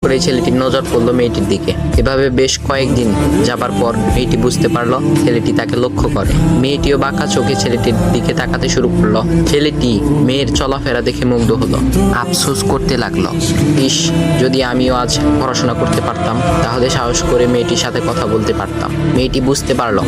করেই ছেলেটির নজর পড়লো মেয়েটির দিকে। এভাবে বেশ কয়েকদিন যাবার পর মেয়েটি বুঝতে পারলো ছেলেটি তাকে লক্ষ্য করে। মেয়েটিও বাঁকা চোখে ছেলেটির দিকে তাকাতে শুরু করলো। ছেলেটি মেয়ের চলাফেরা দেখে মুগ্ধ হলো। আফসোস করতে লাগলো, ইস, যদি আমিও আজ পড়াশোনা করতে পারতাম তাহলে সাহস করে মেয়েটির সাথে কথা বলতে পারতাম। মেয়েটি বুঝতে পারলো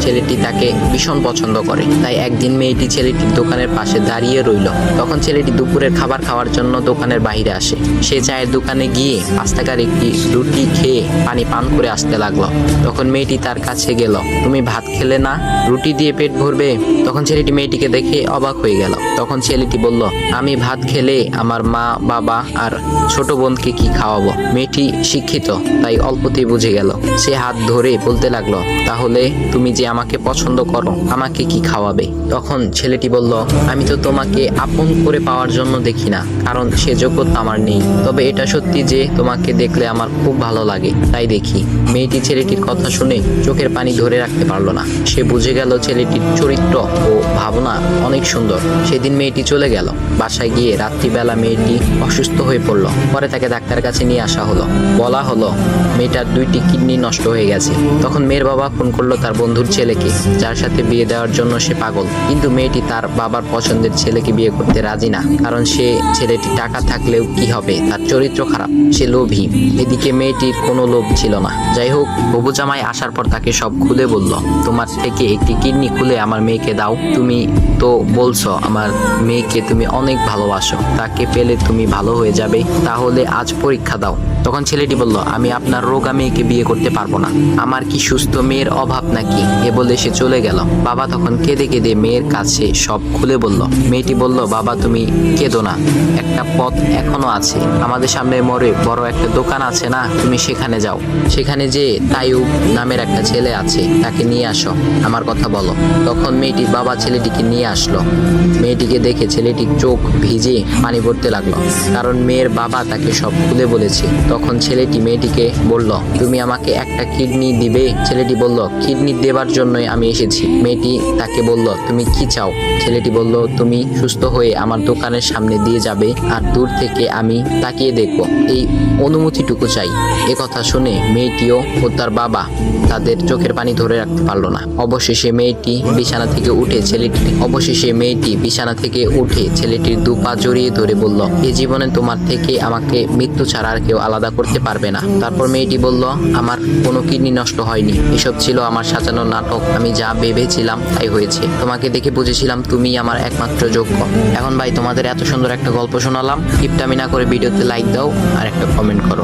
ছেলেটি তাকে ভীষণ পছন্দ করে। তাই একদিন মেয়েটি ছেলেটির দোকানের পাশে দাঁড়িয়ে রইল। তখন ছেলেটি দুপুরের খাবার খাওয়ার জন্য দোকানের বাইরে আসে। সে চায়ের দোকানে গিয়ে 5 টাকার একটি রুটি খেয়ে পানি পান করে আসতে লাগলো। তখন মেয়েটি তার কাছে গেল। তুমি ভাত খেলে না, রুটি দিয়ে পেট ভরবে? তখন ছেলেটি মেয়েটিকে দেখে অবাক হয়ে গেল। তখন ছেলেটি বলল, আমি ভাত খেলে আমার মা, বাবা আর ছোট বোনকে কি খাওয়াবো? মেয়েটি শিক্ষিত, তাই অল্পতেই বুঝে গেল। সে হাত ধরে বলতে লাগলো, তাহলে তুমি যে আমাকে পছন্দ করো, আমাকে কি খাওয়াবে? তখন ছেলেটি বলল, আমি তো তোমাকে আপন করে পাওয়ার জন্য দেখি না, কারণ সে যোগ্যতা আমার নেই। তবে এটা সত্যি যে তোমাকে দেখলে আমার খুব ভালো লাগে, তাই দেখি। মেয়েটি ছেলেটির কথা শুনে চোখের পানি ধরে রাখতে পারলো না। সে বুঝে গেল ছেলেটির চরিত্র ও ভাবনা অনেক সুন্দর। সেদিন মেয়েটি চলে গেল। বাসায় গিয়ে রাত্রিবেলা মেয়েটি অসুস্থ হয়ে পড়ল। পরে তাকে ডাক্তারের কাছে নিয়ে আসা হলো। বলা হলো মেয়েটার 2টি কিডনি নষ্ট হয়ে গেছে। তখন মেয়ের বাবা ফোন করলো তার বন্ধুর ছেলেকে, যার সাথে বিয়ে দেওয়ার জন্য সে পাগল। কিন্তু মেয়েটি তার বাবার পছন্দের ছেলেকে বিয়ে করতে রাজি না, কারণ সে ছেলেটি টাকা থাকলেও কি হবে, তার চরিত্র খারাপ, সে লোভী। এদিকে মেয়েটির কোনো লোভ ছিল না। যাই হোক, হবু জামাই আসার পর তাকে সব খুলে বলল, তোমার থেকে একটি কিডনি খুলে আমার মেয়েকে দাও। তুমি তো বলছো আমার মেয়েকে তুমি অনেক ভালোবাসো, তাকে পেলে তুমি ভালো হয়ে যাবে, তাহলে আজ পরীক্ষা দাও। তখন ছেলেটি বলল, আমি আপনার রোগা মেয়েকে বিয়ে করতে পারবো না, আমার কি সুস্থ মেয়ের অভাব নাকি? এ বলে সে চলে গেল। বাবা তখন কেঁদে কেঁদে মেয়ের কাছে সব খুলে বলল। মেয়েটি বলল, বাবা তুমি কেঁদো না, একটা পথ এখনো আছে, আমাদের সামনে মোড়ে বড় একটা দোকান আছে না, তুমি সেখানে যাও। সেখানে যে তাইয়ুব নামের একটা ছেলে আছে, তাকে নিয়ে আসো, আমার কথা বলো। তখন মেয়েটির বাবা ছেলেটিকে নিয়ে আসলো। মেয়েটিকে দেখে ছেলেটির চোখ ভিজে পানি পড়তে লাগলো, কারণ মেয়ের বাবা তাকে সব খুলে বলেছে। তখন ছেলেটি মেয়েটিকে বলল, তুমি আমাকে একটা কিডনি দিবে? ছেলেটি বলল, কিডনি দেবার জন্যই আমি এসেছি। মেয়েটি তাকে বলল, তুমি কি চাও? ছেলেটি বলল, তুমি সুস্থ হয়ে আমার দোকানের সামনে দিয়ে যাবে, আর দূর থেকে আমি তাকিয়ে দেখব, এই অনুমতিটুকু চাই। এ কথা শুনে মেয়েটিও ও তার বাবা তাদের চোখের পানি ধরে রাখতে পারলো না। অবশেষে মেয়েটি বিছানা থেকে উঠে ছেলেটির 2 পা জড়িয়ে ধরে বলল, এই জীবনে তোমার থেকে আমাকে মৃত্যু ছাড়া আর কেউ আলাদা করতে পারবে না। তারপর মেয়েটি বলল, আমার কোনো কিডনি নষ্ট হয়নি, এসব ছিল আমার সাজানো নাটক, আমি যা ভেবেছিলাম তাই হয়েছে, তোমাকে দেখে বুঝেছিলাম তুমি আমার একমাত্র যোগ্য। এখন ভাই, তোমাদের এত সুন্দর একটা গল্প শোনালাম, কিপটামি না করে ভিডিওতে লাইক দাও আর একটা কমেন্ট করো।